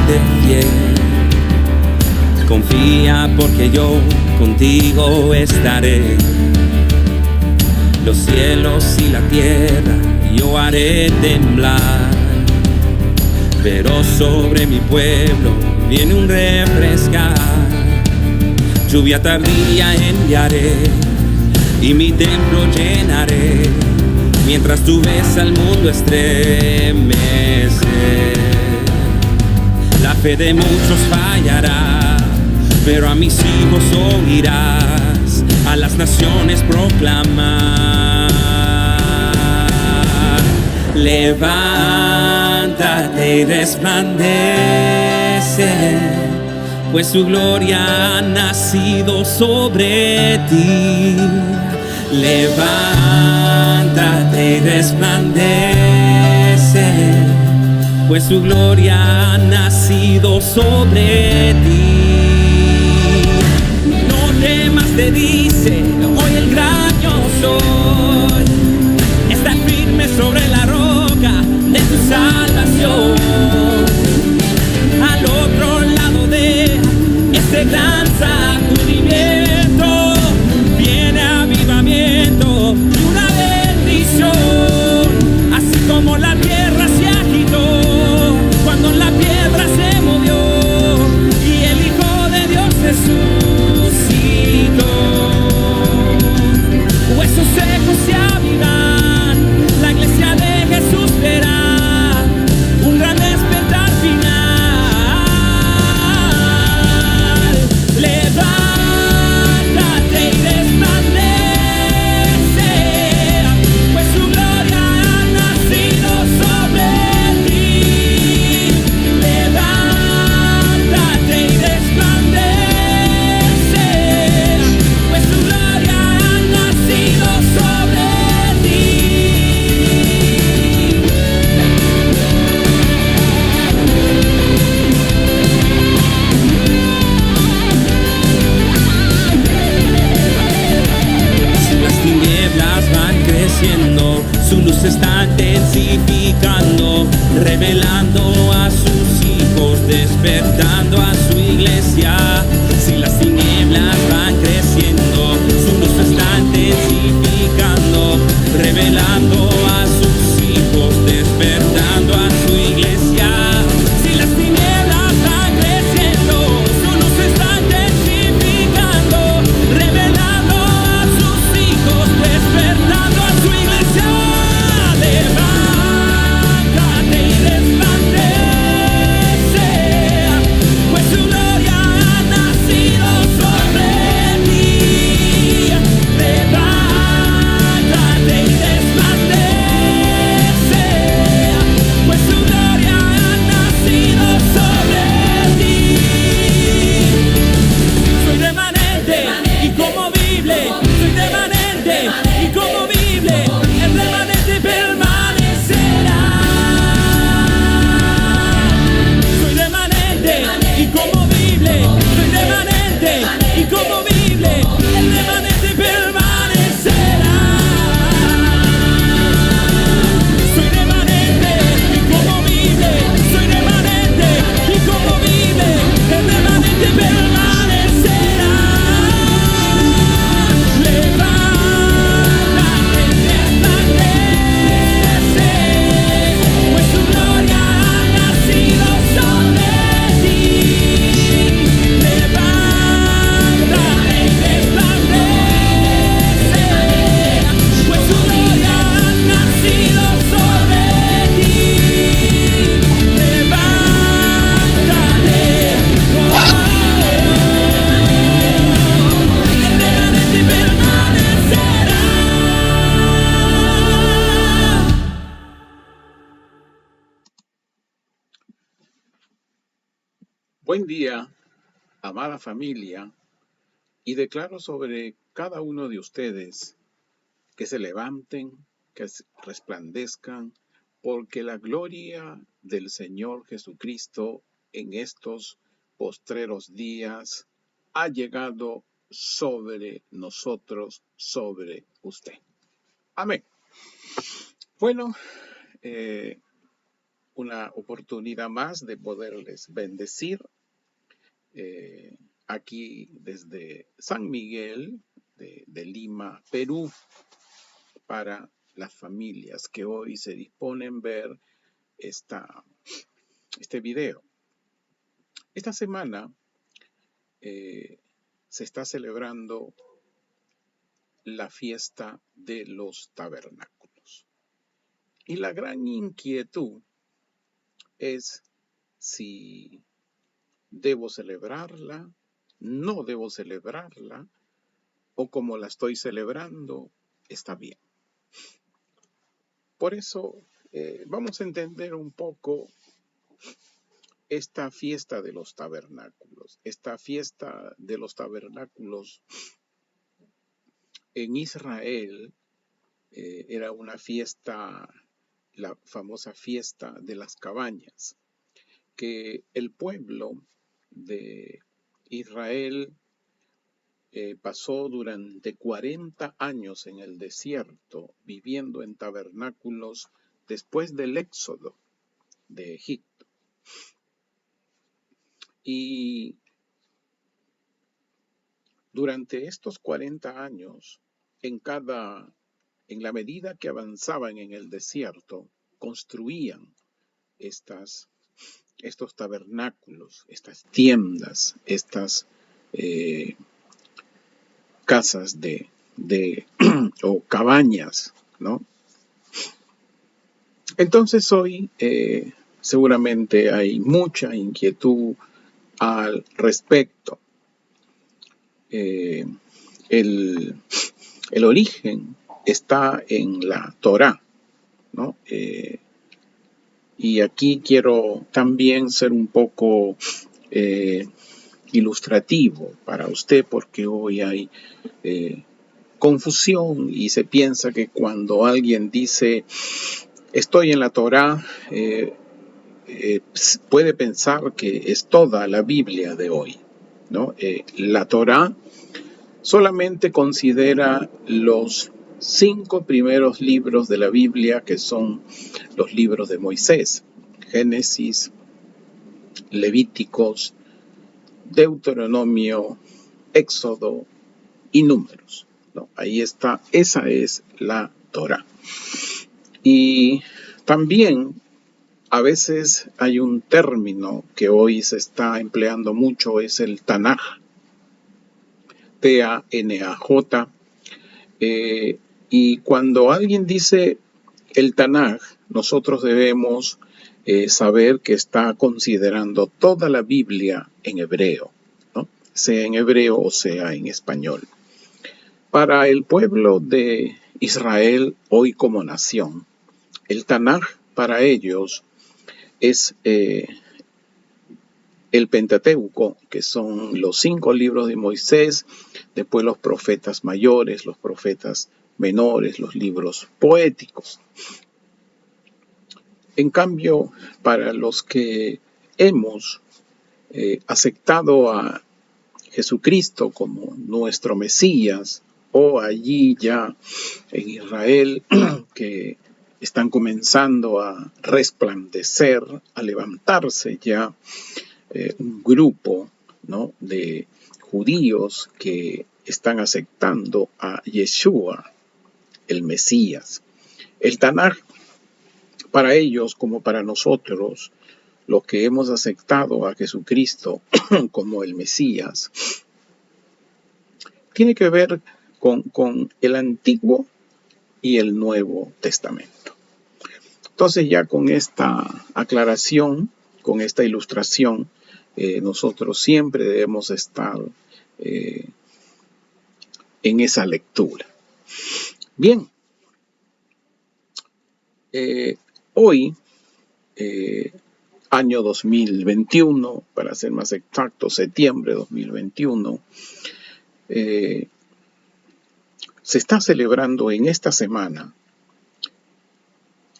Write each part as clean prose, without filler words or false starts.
mantente fiel. Confía porque yo contigo estaré. Los cielos y la tierra yo haré temblar, pero sobre mi pueblo viene un refrescar. Lluvia tardía enviaré y mi templo llenaré, mientras tú ves al mundo estremecer. La fe de muchos fallará, pero a mis hijos oirás, a las naciones proclamar. Levántate y resplandece, pues su gloria ha nacido sobre ti. Levántate y resplandece, pues su gloria ha nacido sobre ti. No temas, te dice hoy el gran yo soy. Está firme sobre la roca de tu salvación. Al otro lado de este gran sacudimiento viene avivamiento y una bendición. Así como la tierra se agitó cuando la piedra se movió y el Hijo de Dios resucitó. Huesos secos se avivan, la iglesia de Jesús verá un gran despertar final. Levántate y resplandece, pues su gloria ha nacido sobre ti. Levántate y resplandece, pues su gloria ha nacido sobre ti. Si las tinieblas van creciendo, su luz está intensificando, revelando a sus hijos, despertando a su iglesia. Si las tinieblas van creciendo, su luz está intensificando, revelando a sus hijos, despertando a su iglesia. Si las tinieblas van creciendo, su luz está intensificando, revelando a sus hijos, despertando a su iglesia. Levántate y resplandece, pues su gloria ha nacido sobre ti. Levántate y resplandece, pues su gloria ha nacido sobre ti. Soy remanente y como Biblia, soy remanente y como Biblia, el remanente permanecerá. Soy remanente y como Biblia, soy remanente y como Biblia, el remanente permanecerá. Soy remanente y como Biblia, soy remanente y como Biblia, el remanente permanecerá. Levántate y resplandece, pues su gloria ha nacido sobre ti. Levántate y resplandece, pues su gloria ha nacido sobre ti. Levántate, el remanente permanecerá. Buen día, amada familia, y declaro sobre cada uno de ustedes que se levanten, que resplandezcan, porque la gloria del Señor Jesucristo en estos postreros días ha llegado sobre nosotros, sobre usted. Amén. Bueno, una oportunidad más de poderles bendecir aquí desde San Miguel de Lima, Perú, para las familias que hoy se disponen a ver este video. Esta semana se está celebrando la fiesta de los tabernáculos. Y la gran inquietud es si debo celebrarla, no debo celebrarla, o como la estoy celebrando, está bien. Por eso vamos a entender un poco esta fiesta de los tabernáculos. Esta fiesta de los tabernáculos en Israel era una fiesta, la famosa fiesta de las cabañas, que el pueblo de Israel pasó durante 40 años en el desierto, viviendo en tabernáculos después del éxodo de Egipto. Y durante estos 40 años, en la medida que avanzaban en el desierto, construían estos tabernáculos, estas tiendas, estas casas o cabañas, ¿no? Entonces hoy seguramente hay mucha inquietud al respecto. El origen está en la Torá, ¿no? Y aquí quiero también ser un poco ilustrativo para usted, porque hoy hay confusión y se piensa que cuando alguien dice estoy en la Torá, puede pensar que es toda la Biblia de hoy, ¿no? La Torá solamente considera los 5 primeros libros de la Biblia, que son los libros de Moisés: Génesis, Levíticos, Deuteronomio, Éxodo y Números, ¿no? Ahí está, esa es la Torá. Y también a veces hay un término que hoy se está empleando mucho, es el Tanaj, T-A-N-A-J. Y cuando alguien dice el Tanaj, nosotros debemos saber que está considerando toda la Biblia en hebreo, ¿no? Sea en hebreo o sea en español. Para el pueblo de Israel, hoy como nación, el Tanaj para ellos es el Pentateuco, que son los 5 libros de Moisés, después los profetas mayores, los profetas menores, los libros poéticos. En cambio, para los que hemos aceptado a Jesucristo como nuestro Mesías, o allí ya en Israel, que están comenzando a resplandecer, a levantarse ya un grupo, ¿no?, de judíos que están aceptando a Yeshua, el Mesías. El Tanaj, para ellos como para nosotros, los que hemos aceptado a Jesucristo como el Mesías, tiene que ver con el Antiguo y el Nuevo Testamento. Entonces, ya con esta aclaración, con esta ilustración, nosotros siempre debemos estar en esa lectura. Bien, hoy, año 2021, para ser más exacto, septiembre de 2021, se está celebrando en esta semana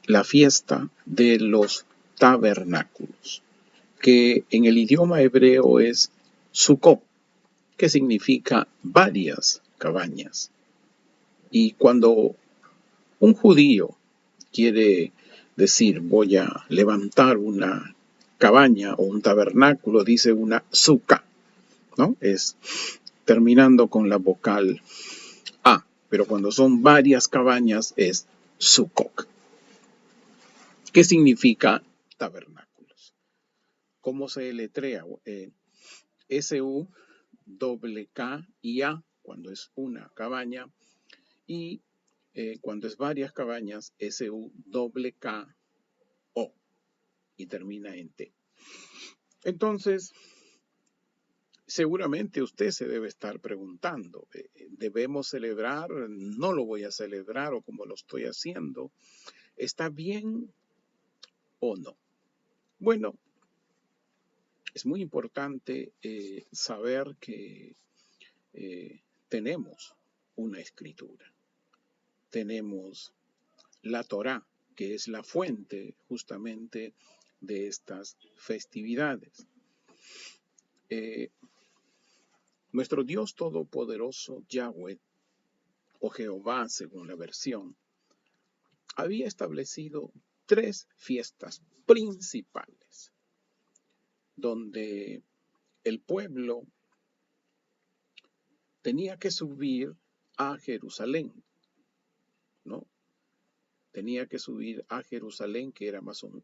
la fiesta de los tabernáculos, que en el idioma hebreo es Sukkot, que significa varias cabañas. Y cuando un judío quiere decir voy a levantar una cabaña o un tabernáculo, dice una suka, ¿no? Es terminando con la vocal A, pero cuando son varias cabañas es sukok. ¿Qué significa tabernáculos? ¿Cómo se letrea? S-U-K-K-I-A cuando es una cabaña y cuando es varias cabañas S-U-K-K-O y termina en T. Entonces, seguramente usted se debe estar preguntando, ¿debemos celebrar? ¿No lo voy a celebrar o como lo estoy haciendo? ¿Está bien o no? Bueno, es muy importante saber que tenemos una escritura. Tenemos la Torá, que es la fuente justamente de estas festividades. Nuestro Dios Todopoderoso, Yahweh, o Jehová, según la versión, había establecido 3 fiestas principales, donde el pueblo tenía que subir a Jerusalén, ¿no? Tenía que subir a Jerusalén, que era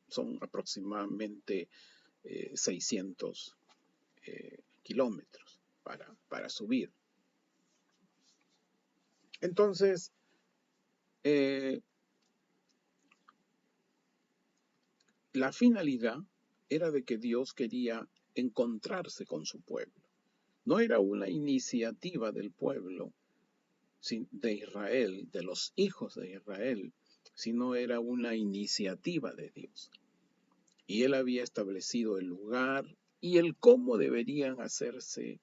son aproximadamente 600 kilómetros para subir. Entonces, la finalidad era de que Dios quería encontrarse con su pueblo. No era una iniciativa del pueblo de Israel, de los hijos de Israel, sino era una iniciativa de Dios. Y Él había establecido el lugar y el cómo deberían hacerse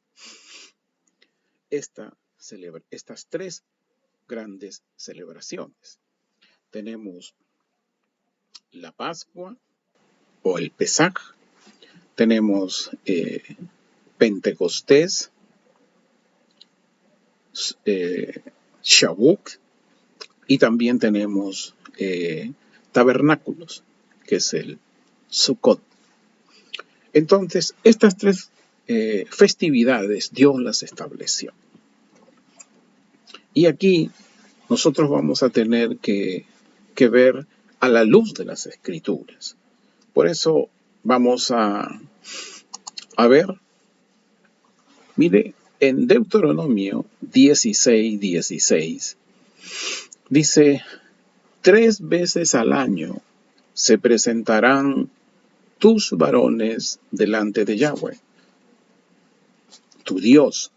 estas 3 grandes celebraciones. Tenemos la Pascua o el Pesaj, tenemos Pentecostés, Shavuot, y también tenemos tabernáculos, que es el Sukkot. Entonces, estas 3 festividades Dios las estableció. Y aquí nosotros vamos a tener que ver a la luz de las Escrituras. Por eso vamos a ver, mire, en Deuteronomio 16:16 dice: 3 veces al año se presentarán tus varones delante de Yahweh, tu Dios,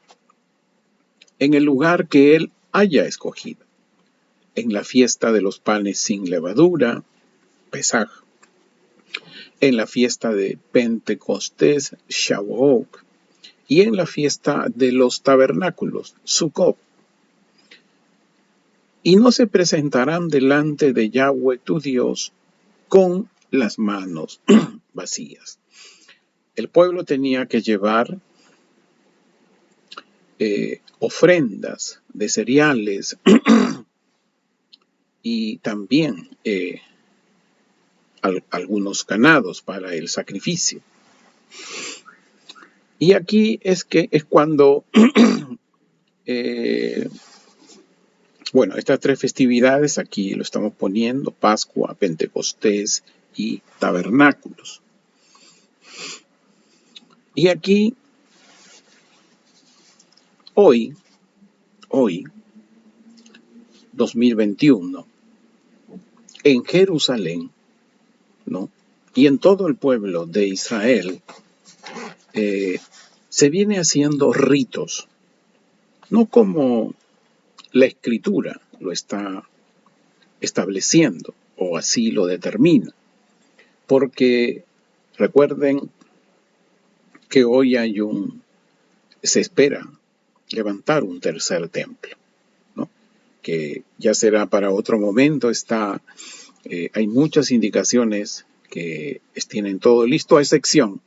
en el lugar que Él haya escogido, en la fiesta de los panes sin levadura, Pesaj, en la fiesta de Pentecostés, Shavuot, y en la fiesta de los tabernáculos, Sukkot. Y no se presentarán delante de Yahweh tu Dios con las manos vacías. El pueblo tenía que llevar ofrendas de cereales y también algunos ganados para el sacrificio. Y aquí es cuando bueno, estas 3 festividades aquí lo estamos poniendo: Pascua, Pentecostés y tabernáculos. Y aquí hoy 2021, en Jerusalén, ¿no?, y en todo el pueblo de Israel se viene haciendo ritos, no como la Escritura lo está estableciendo o así lo determina, porque recuerden que hoy se espera levantar un tercer templo, ¿no?, que ya será para otro momento. Hay muchas indicaciones que tienen todo listo, a excepción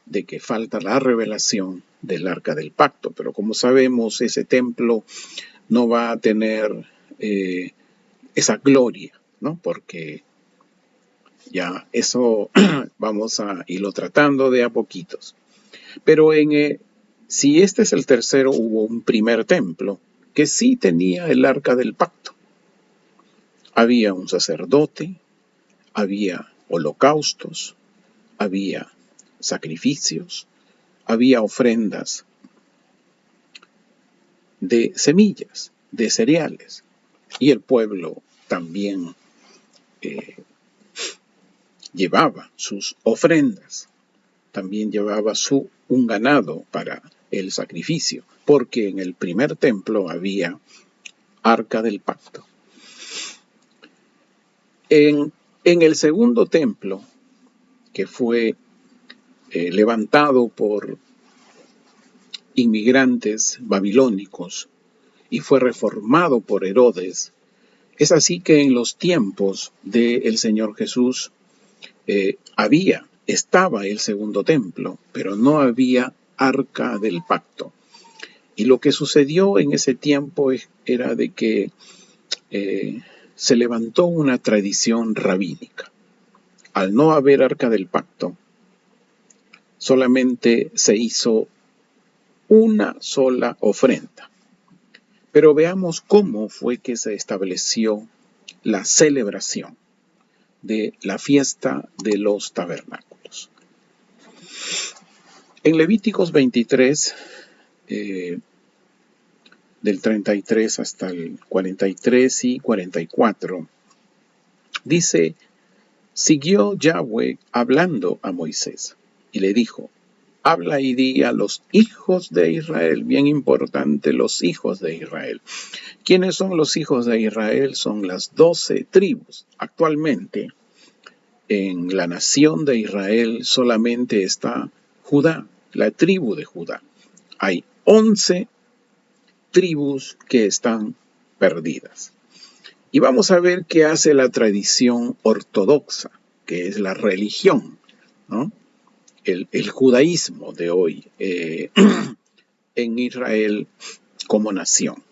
de que falta la revelación del Arca del Pacto, pero como sabemos, ese templo no va a tener esa gloria, ¿no?, porque Ya eso vamos a irlo tratando de a poquitos. Pero si este es el tercero, hubo un primer templo que sí tenía el arca del pacto. Había un sacerdote, había holocaustos, había sacrificios, había ofrendas de semillas, de cereales, y el pueblo también llevaba sus ofrendas, también llevaba un ganado para el sacrificio, porque en el primer templo había arca del pacto. En el segundo templo, que fue levantado por inmigrantes babilónicos y fue reformado por Herodes, es así que en los tiempos del Señor Jesús estaba el segundo templo, pero no había arca del pacto. Y lo que sucedió en ese tiempo era de que se levantó una tradición rabínica. Al no haber arca del pacto, solamente se hizo una sola ofrenda. Pero veamos cómo fue que se estableció la celebración de la fiesta de los tabernáculos. En Levíticos 23, del 33 hasta el 43 y 44, dice: siguió Yahweh hablando a Moisés y le dijo: habla y di a los hijos de Israel, bien importante, los hijos de Israel. ¿Quiénes son los hijos de Israel? Son las 12 tribus. Actualmente, en la nación de Israel solamente está Judá, la tribu de Judá. Hay 11 tribus que están perdidas. Y vamos a ver qué hace la tradición ortodoxa, que es la religión, ¿no? El judaísmo de hoy en Israel como nación,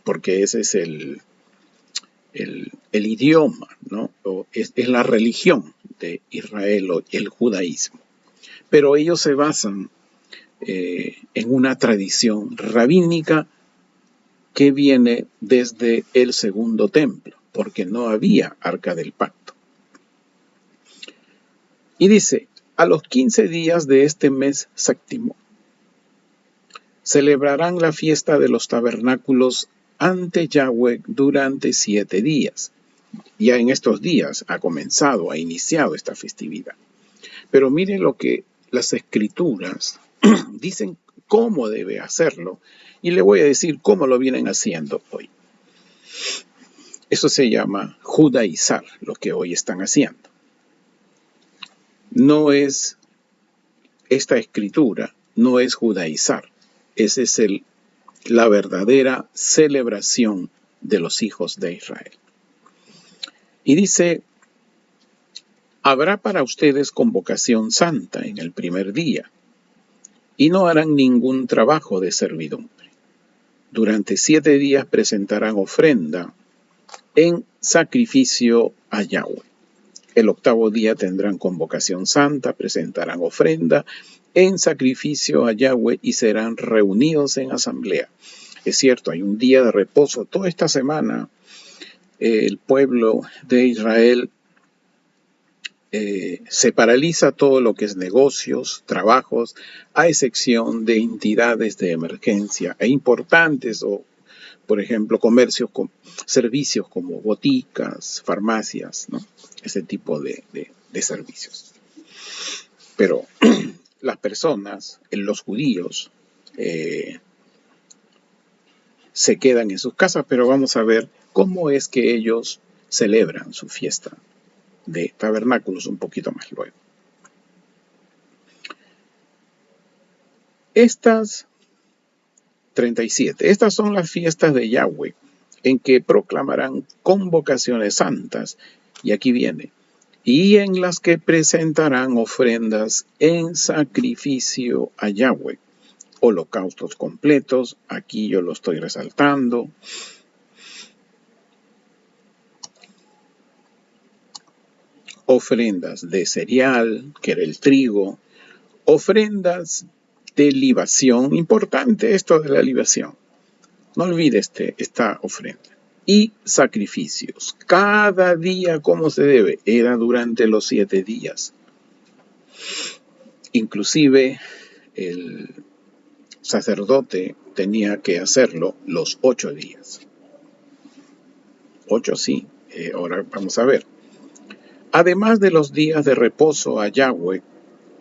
porque ese es el idioma, ¿no? Es la religión de Israel, o el judaísmo. Pero ellos se basan en una tradición rabínica que viene desde el segundo templo, porque no había arca del pacto. Y dice: a los 15 días de este mes séptimo, celebrarán la fiesta de los tabernáculos ante Yahweh durante 7 días. Ya en estos días ha iniciado esta festividad. Pero miren lo que las escrituras dicen cómo debe hacerlo, y le voy a decir cómo lo vienen haciendo hoy. Eso se llama judaizar, lo que hoy están haciendo. No es esta escritura, no es judaizar. Esa es la verdadera celebración de los hijos de Israel. Y dice: habrá para ustedes convocación santa en el primer día, y no harán ningún trabajo de servidumbre. Durante 7 días presentarán ofrenda en sacrificio a Yahweh. El 8º día tendrán convocación santa, presentarán ofrenda en sacrificio a Yahweh y serán reunidos en asamblea. Es cierto, hay un día de reposo. Toda esta semana el pueblo de Israel se paraliza todo lo que es negocios, trabajos, a excepción de entidades de emergencia e importantes, o por ejemplo comercios, servicios como boticas, farmacias, ¿no? Ese tipo de servicios. Pero las personas, los judíos, se quedan en sus casas, pero vamos a ver cómo es que ellos celebran su fiesta de tabernáculos un poquito más luego. Estas 37, estas son las fiestas de Yahweh, en que proclamarán convocaciones santas, y aquí viene: y en las que presentarán ofrendas en sacrificio a Yahweh, holocaustos completos. Aquí yo lo estoy resaltando. ofrendas de cereal, que era el trigo, ofrendas de libación, importante esto de la libación, no olvides esta ofrenda, y sacrificios, cada día como se debe, era durante los 7 días. Inclusive el sacerdote tenía que hacerlo los 8 días. 8 sí, ahora vamos a ver. Además de los días de reposo a Yahweh,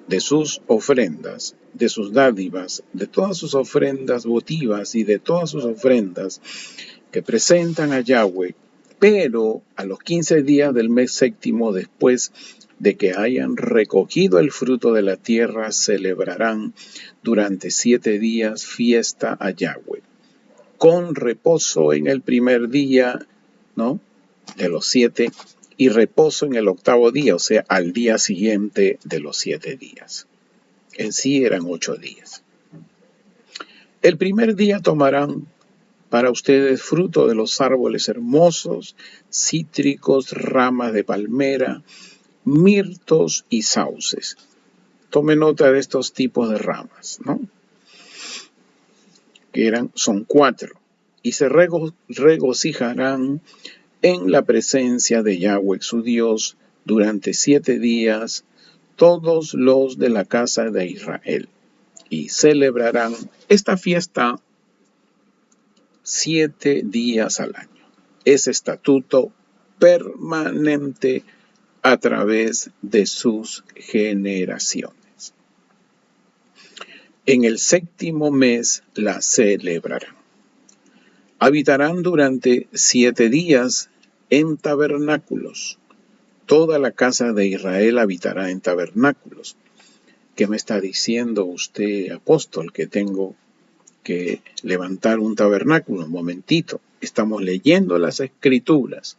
de sus ofrendas, de sus dádivas, de todas sus ofrendas votivas y de todas sus ofrendas que presentan a Yahweh, pero a los 15 días del mes séptimo, después de que hayan recogido el fruto de la tierra, celebrarán durante 7 días fiesta a Yahweh, con reposo en el primer día, ¿no?, de los 7, y reposo en el 8º día, o sea, al día siguiente de los 7 días. En sí eran 8 días. El primer día tomarán para ustedes fruto de los árboles hermosos, cítricos, ramas de palmera, mirtos y sauces. Tome nota de estos tipos de ramas, ¿no? Son 4. Y se regocijarán en la presencia de Yahweh su Dios durante 7 días todos los de la casa de Israel, y celebrarán esta fiesta 7 días al año. Es estatuto permanente a través de sus generaciones. En el 7º mes la celebrarán. Habitarán durante 7 días en tabernáculos. Toda la casa de Israel habitará en tabernáculos. ¿Qué me está diciendo usted, apóstol, que tengo que levantar un tabernáculo? Un momentito, estamos leyendo las Escrituras.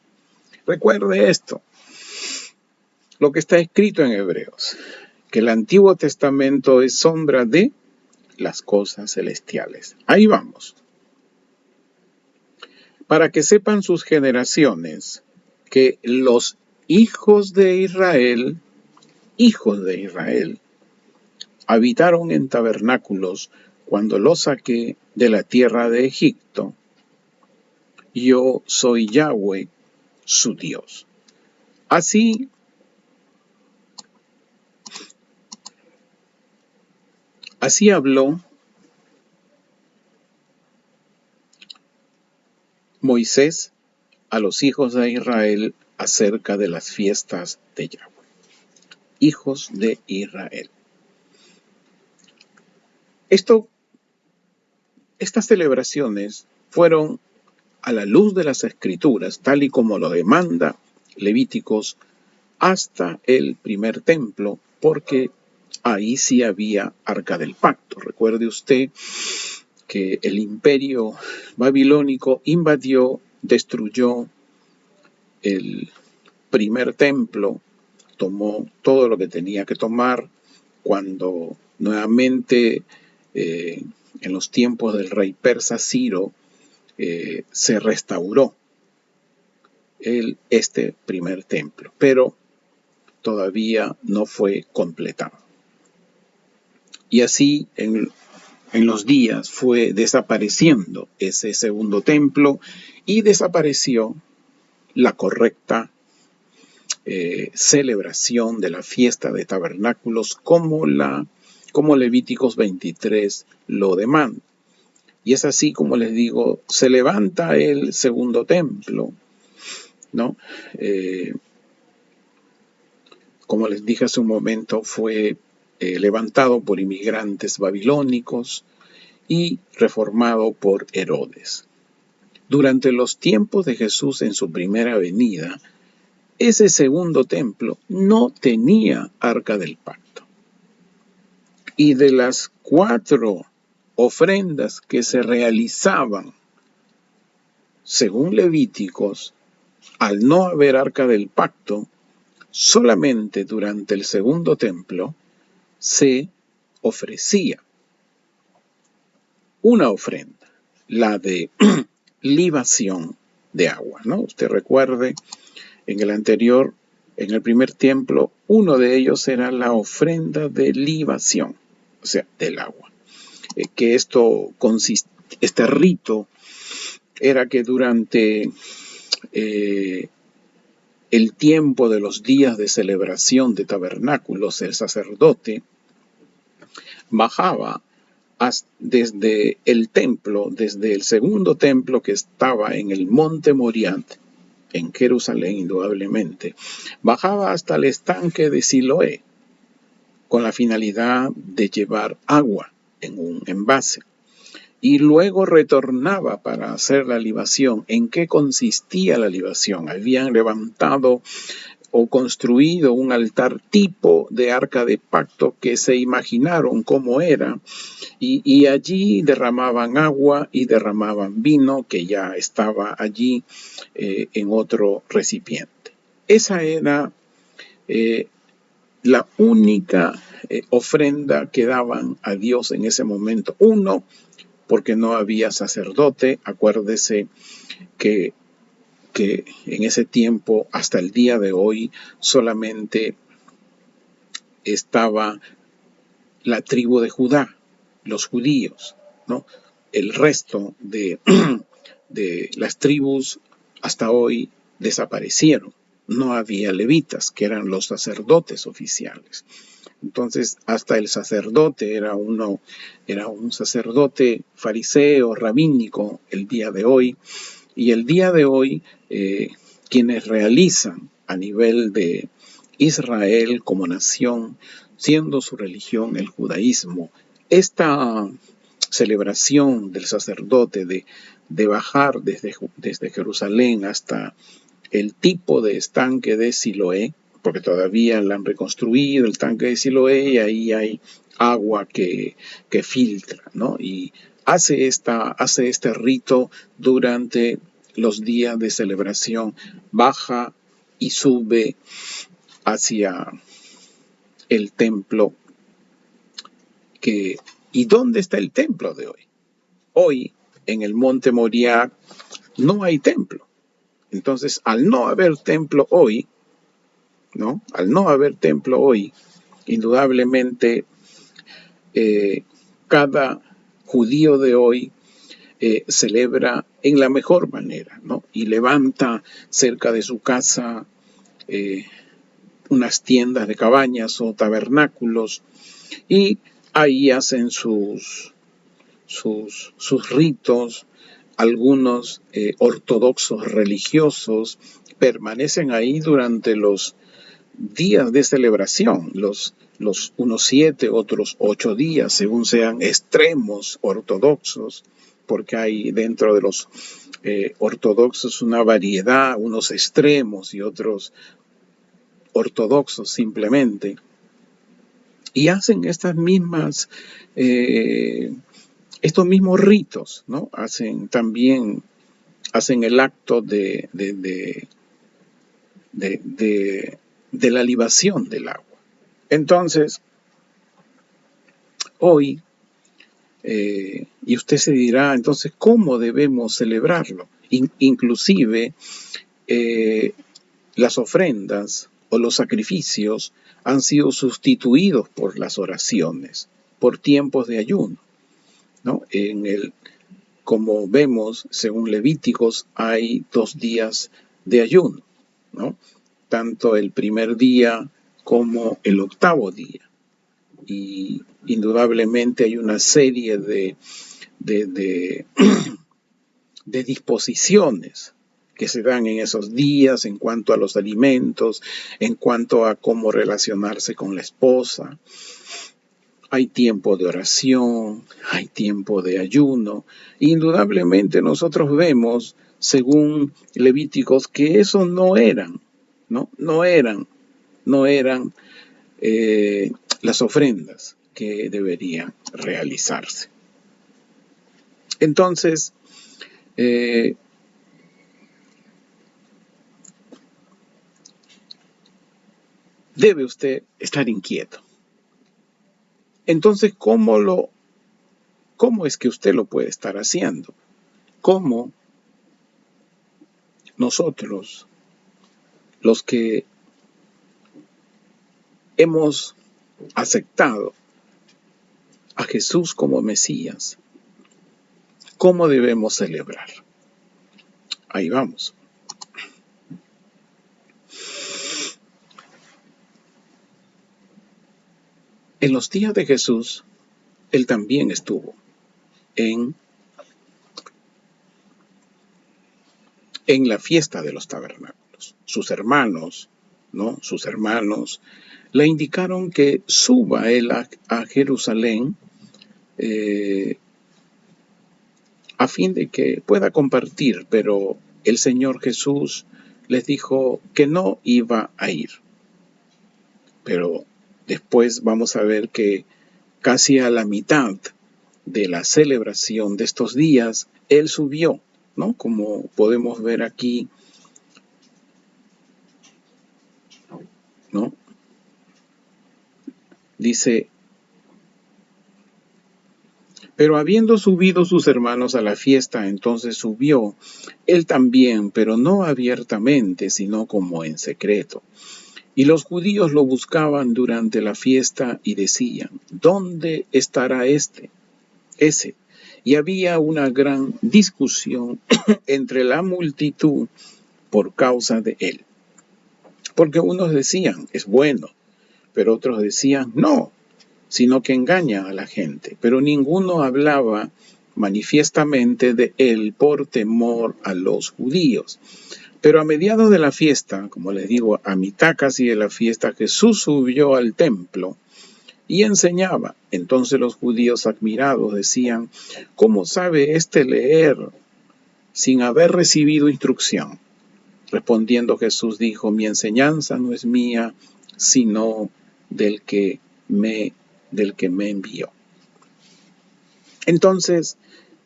Recuerde esto, lo que está escrito en Hebreos, que el Antiguo Testamento es sombra de las cosas celestiales. Ahí vamos. Para que sepan sus generaciones que los hijos de Israel, habitaron en tabernáculos cuando los saqué de la tierra de Egipto. Yo soy Yahweh, su Dios. Así habló Moisés a los hijos de Israel acerca de las fiestas de Yahweh. Hijos de Israel. Estas celebraciones fueron a la luz de las Escrituras, tal y como lo demanda Levíticos, hasta el primer templo, porque ahí sí había arca del pacto. Recuerde usted que el imperio babilónico invadió, destruyó el primer templo, tomó todo lo que tenía que tomar. Cuando nuevamente en los tiempos del rey persa Ciro se restauró este primer templo, pero todavía no fue completado. Y así en los días fue desapareciendo ese segundo templo y desapareció la correcta celebración de la fiesta de tabernáculos como Levíticos 23 lo demanda. Y es así como les digo, se levanta el segundo templo, ¿no? Como les dije hace un momento, fue levantado por inmigrantes babilónicos y reformado por Herodes. Durante los tiempos de Jesús en su primera venida, ese segundo templo no tenía arca del pacto. Y de las 4 ofrendas que se realizaban según Levíticos, al no haber arca del pacto, solamente durante el segundo templo se ofrecía una ofrenda, la de libación de agua, ¿no? Usted recuerde, en el anterior En el primer templo, uno de ellos era la ofrenda de libación, o sea, del agua. Que este rito era que durante el tiempo de los días de celebración de tabernáculos, el sacerdote bajaba desde el templo, desde el segundo templo que estaba en el monte Moriah, en Jerusalén indudablemente, bajaba hasta el estanque de Siloé, con la finalidad de llevar agua en un envase. Y luego retornaba para hacer la libación. ¿En qué consistía la libación? Habían levantado o construido un altar tipo de arca de pacto que se imaginaron cómo era, y allí derramaban agua y derramaban vino que ya estaba allí en otro recipiente. Esa era la única ofrenda que daban a Dios en ese momento. Uno, porque no había sacerdote. Acuérdese que en ese tiempo, hasta el día de hoy, solamente estaba la tribu de Judá, los judíos, ¿no? El resto de las tribus hasta hoy desaparecieron. No había levitas, que eran los sacerdotes oficiales. Entonces, hasta el sacerdote era un sacerdote fariseo, rabínico, el día de hoy. Y el día de hoy, quienes realizan a nivel de Israel como nación, siendo su religión el judaísmo, esta celebración del sacerdote de bajar desde Jerusalén hasta el tipo de estanque de Siloé, porque todavía la han reconstruido, el tanque de Siloé, y ahí hay agua que filtra, ¿no? Y hace este rito durante los días de celebración, baja y sube hacia el templo. ¿Y dónde está el templo de hoy? Hoy, en el monte Moriah, no hay templo. Entonces, al no haber templo hoy, indudablemente, cada judío de hoy celebra en la mejor manera, ¿no? Y levanta cerca de su casa unas tiendas de cabañas o tabernáculos, y ahí hacen sus ritos. Algunos ortodoxos religiosos permanecen ahí durante los días de celebración, unos 7, otros 8 días, según sean extremos ortodoxos, porque hay dentro de los ortodoxos una variedad, unos extremos y otros ortodoxos simplemente. Y hacen estos mismos ritos, ¿no? Hacen el acto de la libación del agua. Entonces, hoy, y usted se dirá, entonces, ¿cómo debemos celebrarlo? Inclusive, las ofrendas o los sacrificios han sido sustituidos por las oraciones, por tiempos de ayuno, ¿no? Como vemos, según Levíticos, hay 2 días de ayuno, ¿no? Tanto el primer día como el 8º día. Y indudablemente hay una serie de disposiciones que se dan en esos días en cuanto a los alimentos, en cuanto a cómo relacionarse con la esposa. Hay tiempo de oración, hay tiempo de ayuno. Indudablemente nosotros vemos, según Levíticos, que eso no eran las ofrendas que deberían realizarse. Entonces, debe usted estar inquieto. Entonces, ¿cómo es que usted lo puede estar haciendo? ¿Cómo nosotros, los que hemos aceptado a Jesús como Mesías, ¿cómo debemos celebrar? Ahí vamos. En los días de Jesús, Él también estuvo en la fiesta de los tabernáculos. Sus hermanos le indicaron que suba Él a Jerusalén a fin de que pueda compartir, pero el Señor Jesús les dijo que no iba a ir. Pero después vamos a ver que casi a la mitad de la celebración de estos días, Él subió, ¿no? Como podemos ver aquí, ¿no? Dice, pero habiendo subido sus hermanos a la fiesta, entonces subió Él también, pero no abiertamente, sino como en secreto. Y los judíos lo buscaban durante la fiesta y decían, ¿dónde estará ese? Y había una gran discusión entre la multitud por causa de él. Porque unos decían, es bueno, pero otros decían, no, sino que engaña a la gente. Pero ninguno hablaba manifiestamente de él por temor a los judíos. Pero a mediados de la fiesta, como les digo, a mitad casi de la fiesta, Jesús subió al templo y enseñaba. Entonces los judíos admirados decían, ¿cómo sabe éste leer sin haber recibido instrucción? Respondiendo Jesús dijo, mi enseñanza no es mía, sino del que me envió. Entonces,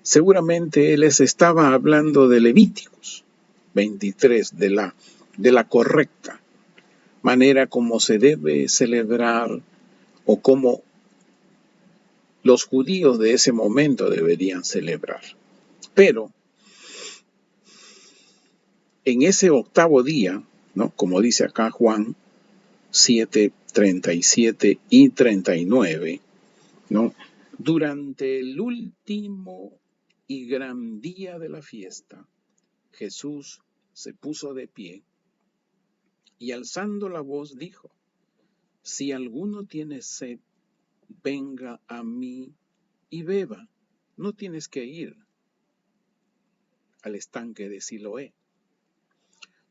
seguramente él les estaba hablando de Levíticos 23, de la correcta manera como se debe celebrar o como los judíos de ese momento deberían celebrar. Pero en ese octavo día, ¿no? Como dice acá Juan 7, 37 y 39, ¿no? Durante el último y gran día de la fiesta, Jesús se puso de pie y alzando la voz dijo, si alguno tiene sed, venga a mí y beba. No tienes que ir al estanque de Siloé.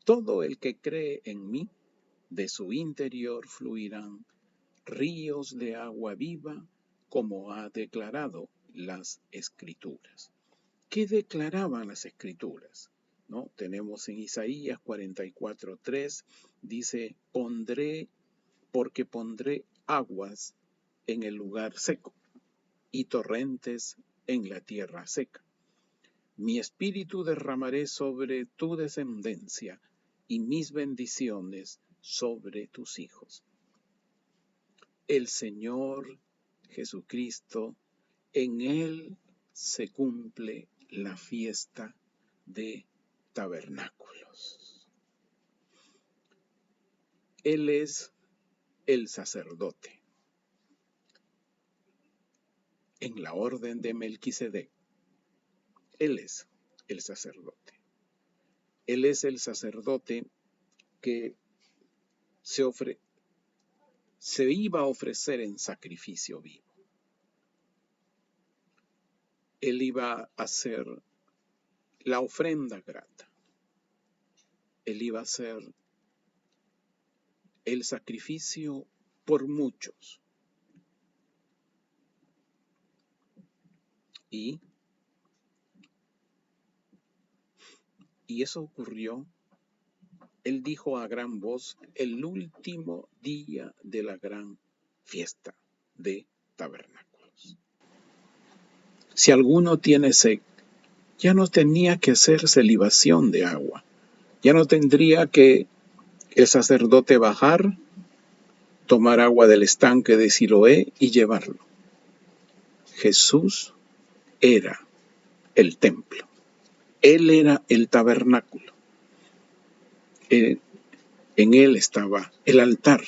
Todo el que cree en mí, de su interior fluirán ríos de agua viva, como ha declarado las Escrituras. ¿Qué declaraban las Escrituras? ¿No? Tenemos en Isaías 44:3, dice, porque pondré aguas en el lugar seco y torrentes en la tierra seca. Mi espíritu derramaré sobre tu descendencia y mis bendiciones sobre tus hijos. El Señor Jesucristo, en Él se cumple la fiesta de tabernáculos. Él es el sacerdote en la orden de Melquisedec. Él es el sacerdote. Él es el sacerdote que se iba a ofrecer en sacrificio vivo. Él iba a hacer la ofrenda grata. Él iba a hacer el sacrificio por muchos. Y eso ocurrió, él dijo a gran voz, el último día de la gran fiesta de tabernáculos. Si alguno tiene sed, ya no tenía que hacerse libación de agua. Ya no tendría que el sacerdote bajar, tomar agua del estanque de Siloé y llevarlo. Jesús era el templo. Él era el tabernáculo. En él estaba el altar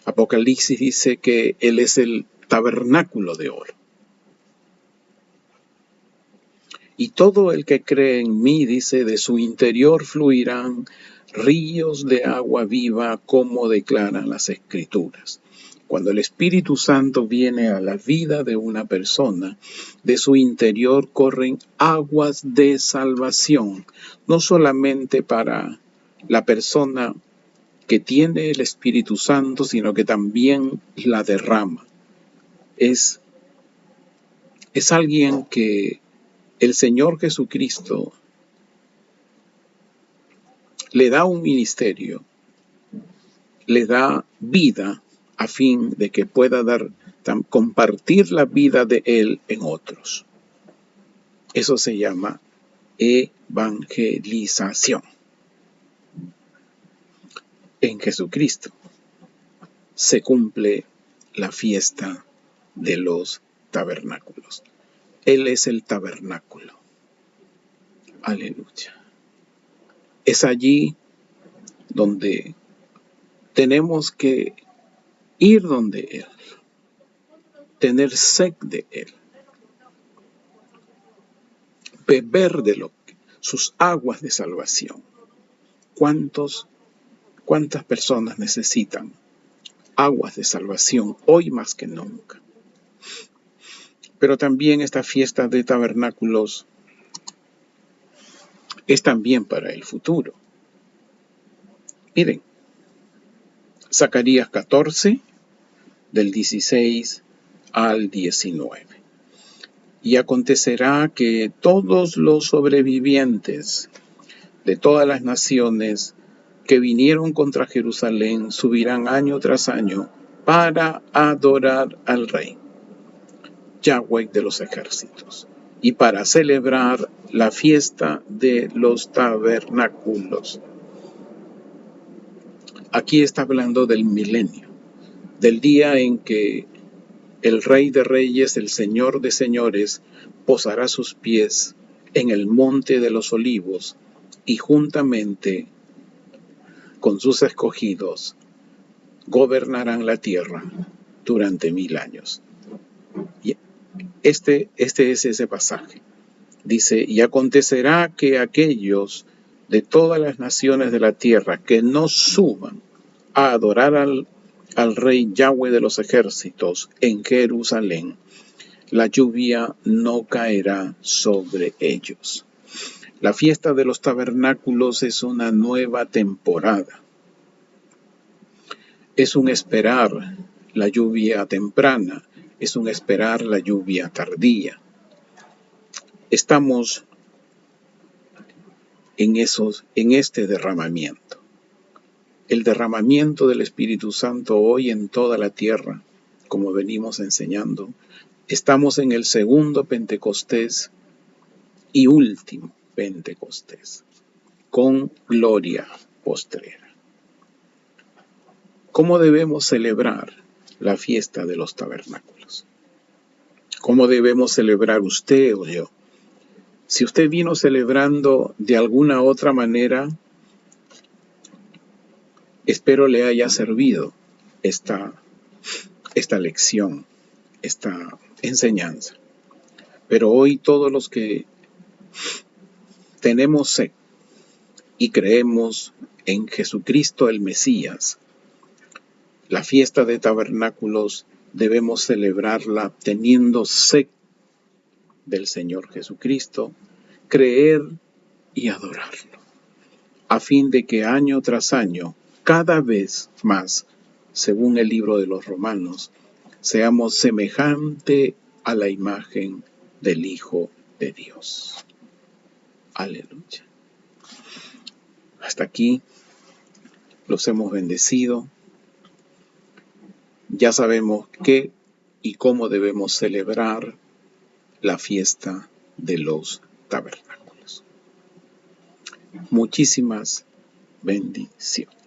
Apocalipsis dice que Él es el tabernáculo de oro. Y todo el que cree en mí, dice, de su interior fluirán ríos de agua viva, como declaran las Escrituras. Cuando el Espíritu Santo viene a la vida de una persona, de su interior corren aguas de salvación, no solamente para la persona que tiene el Espíritu Santo, sino que también la derrama. Es alguien que el Señor Jesucristo le da un ministerio, le da vida a fin de que pueda compartir la vida de Él en otros. Eso se llama evangelización. En Jesucristo se cumple la fiesta de los tabernáculos. Él es el tabernáculo. Aleluya. Es allí donde tenemos que ir donde Él, tener sed de Él, beber de sus aguas de salvación. ¿Cuántas personas necesitan aguas de salvación hoy más que nunca? Pero también esta fiesta de tabernáculos es también para el futuro. Miren, Zacarías 14, del 16 al 19. Y acontecerá que todos los sobrevivientes de todas las naciones que vinieron contra Jerusalén subirán año tras año para adorar al Rey, Yahweh de los ejércitos, y para celebrar la fiesta de los tabernáculos. Aquí está hablando del milenio, del día en que el Rey de Reyes, el Señor de Señores, posará sus pies en el monte de los olivos y juntamente con sus escogidos gobernarán la tierra durante 1000 años. Y este es ese pasaje. Dice, y acontecerá que aquellos de todas las naciones de la tierra que no suban a adorar al Rey Yahweh de los ejércitos en Jerusalén, la lluvia no caerá sobre ellos. La fiesta de los tabernáculos es una nueva temporada. Es un esperar la lluvia temprana, es un esperar la lluvia tardía. Estamos en este derramamiento. El derramamiento del Espíritu Santo hoy en toda la tierra, como venimos enseñando. Estamos en el segundo Pentecostés y último Pentecostés, con gloria postrera. ¿Cómo debemos celebrar la fiesta de los tabernáculos? ¿Cómo debemos celebrar usted o yo? Si usted vino celebrando de alguna otra manera, espero le haya servido esta lección, esta enseñanza. Pero hoy todos los que tenemos sed y creemos en Jesucristo el Mesías, la fiesta de tabernáculos debemos celebrarla teniendo sed del Señor Jesucristo, creer y adorarlo, a fin de que año tras año, cada vez más, según el libro de los Romanos, seamos semejante a la imagen del Hijo de Dios. Aleluya. Hasta aquí los hemos bendecido. Ya sabemos qué y cómo debemos celebrar la fiesta de los tabernáculos. Muchísimas bendiciones.